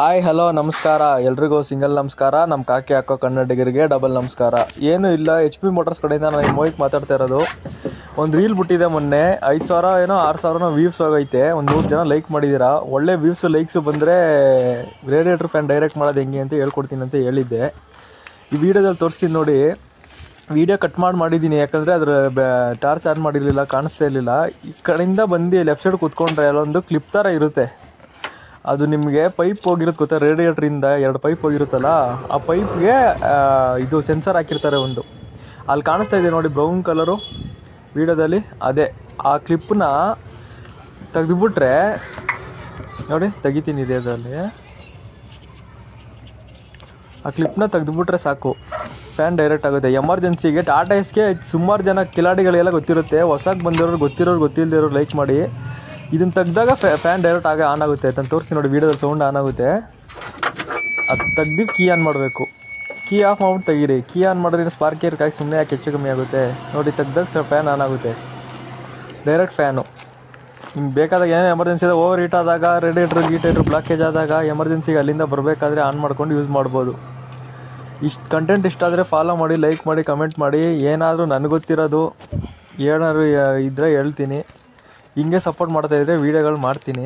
Hi hello ನಮಸ್ಕಾರ ಎಲ್ರಿಗೂ single ನಮಸ್ಕಾರ. ನಮ್ಮ ಕಾಕಿ ಹಾಕೋ ಕನ್ನಡಿಗರಿಗೆ ಡಬಲ್ ನಮಸ್ಕಾರ. ಏನೂ ಇಲ್ಲ, HP ಮೋಟರ್ಸ್ ಕಡೆಯಿಂದ ನಾನು ಮೋಹಿತ್ ಮಾತಾಡ್ತಾ ಇರೋದು. ಒಂದು ರೀಲ್ ಬಿಟ್ಟಿದೆ ಮೊನ್ನೆ, 5,000 ಏನೋ 6,000 ವ್ಯೂಸ್ ಹೋಗೈತೆ. ಒಂದು 100 ಜನ ಲೈಕ್ ಮಾಡಿದ್ದೀರಾ. ಒಳ್ಳೆ ವ್ಯೂಸು ಲೈಕ್ಸು ಬಂದರೆ ರೇಡಿಯೇಟರ್ ಫ್ಯಾನ್ ಡೈರೆಕ್ಟ್ ಮಾಡೋದು ಹೆಂಗೆ ಅಂತ ಹೇಳ್ಕೊಡ್ತೀನಿ ಅಂತ ಹೇಳಿದ್ದೆ. ಈ ವಿಡಿಯೋದಲ್ಲಿ ತೋರಿಸ್ತೀನಿ ನೋಡಿ. ವಿಡಿಯೋ ಕಟ್ ಮಾಡಿದ್ದೀನಿ, ಯಾಕಂದರೆ ಅದರ ಟಾರ್ಚ್ ಆನ್ ಮಾಡಿರಲಿಲ್ಲ, ಕಾಣಿಸ್ತಾ ಇರಲಿಲ್ಲ. ಈ ಕಡೆಯಿಂದ ಬಂದು ಲೆಫ್ಟ್ ಸೈಡ್ ಕೂತ್ಕೊಂಡ್ರೆ ಅಲ್ಲೊಂದು ಕ್ಲಿಪ್ ಥರ ಇರುತ್ತೆ. ಅದು ನಿಮಗೆ ಪೈಪ್ ಹೋಗಿರುತ್ತೆ ಗೊತ್ತಾ, ರೇಡಿಯೇಟ್ರಿಂದ 2 ಪೈಪ್ ಹೋಗಿರುತ್ತಲ್ಲ, ಆ ಪೈಪ್ಗೆ ಇದು ಸೆನ್ಸರ್ ಹಾಕಿರ್ತಾರೆ ಒಂದು. ಅಲ್ಲಿ ಕಾಣಿಸ್ತಾ ಇದೆ ನೋಡಿ ಬ್ರೌನ್ ಕಲರು ವಿಡಿಯೋದಲ್ಲಿ, ಅದೇ ಆ ಕ್ಲಿಪ್ಪನ್ನ ತೆಗೆದುಬಿಟ್ರೆ ನೋಡಿ, ತೆಗಿತೀನಿ ಇದರಲ್ಲಿ. ಆ ಕ್ಲಿಪ್ನ ತೆಗೆದುಬಿಟ್ರೆ ಸಾಕು, ಫ್ಯಾನ್ ಡೈರೆಕ್ಟ್ ಆಗುತ್ತೆ. ಎಮರ್ಜೆನ್ಸಿಗೆ ಟಾಟಾ ಎಸ್ಗೆ ಸುಮಾರು ಜನ ಕಿಲಾಡಿಗಳಿಗೆಲ್ಲ ಗೊತ್ತಿರುತ್ತೆ. ಹೊಸಕ್ಕೆ ಬಂದಿರೋರು, ಗೊತ್ತಿಲ್ಲದಿರೋರು ಲೈಕ್ ಮಾಡಿ. ಇದನ್ನು ತೆಗ್ದಾಗ ಫ್ಯಾನ್ ಡೈರೆಕ್ಟ್ ಆಗಿ ಆನ್ ಆಗುತ್ತೆ. ನಾನು ತೋರಿಸ್ತೀನಿ ನೋಡಿ, ವೀಡಿಯೋದಲ್ಲಿ ಸೌಂಡ್ ಆನ್ ಆಗುತ್ತೆ. ಅದು ತೆಗ್ದು ಕೀ ಆನ್ ಮಾಡಬೇಕು. ಕೀ ಆಫ್ ಮಾಡ್ಬಿಟ್ಟು ತೆಗೀರಿ. ಕೀ ಆನ್ ಮಾಡಿದ್ರೆ ಸ್ಪಾರ್ಕ್ ಏರ್ ಕಾಯಿ ಸುಮ್ಮನೆ ಯಾಕೆ ಹೆಚ್ಚು ಕಮ್ಮಿ ಆಗುತ್ತೆ ನೋಡಿ. ತೆಗ್ದಾಗ ಫ್ಯಾನ್ ಆನ್ ಆಗುತ್ತೆ, ಡೈರೆಕ್ಟ್ ಫ್ಯಾನು. ನಿಮ್ಗೆ ಬೇಕಾದಾಗ ಏನೇ ಎಮರ್ಜೆನ್ಸಿ ಇದೆ, ಓವರ್ ಹೀಟ್ ಆದಾಗ, ರೇಡಿಯೇಟ್ರ್ ಬ್ಲಾಕೇಜ್ ಆದಾಗ, ಎಮರ್ಜೆನ್ಸಿಗೆ ಅಲ್ಲಿಂದ ಬರಬೇಕಾದ್ರೆ ಆನ್ ಮಾಡ್ಕೊಂಡು ಯೂಸ್ ಮಾಡ್ಬೋದು. ಇಷ್ಟು ಕಂಟೆಂಟ್ ಇಷ್ಟ ಆದರೆ ಫಾಲೋ ಮಾಡಿ, ಲೈಕ್ ಮಾಡಿ, ಕಮೆಂಟ್ ಮಾಡಿ. ಏನಾದರೂ ನನಗೆ ಗೊತ್ತಿರೋದು ಏನಾದ್ರು ಇದ್ದರೆ ಹೇಳ್ತೀನಿ. ಹಿಂಗೆ ಸಪೋರ್ಟ್ ಮಾಡ್ತಾಯಿದ್ರೆ ವೀಡಿಯೋಗಳು ಮಾಡ್ತೀನಿ.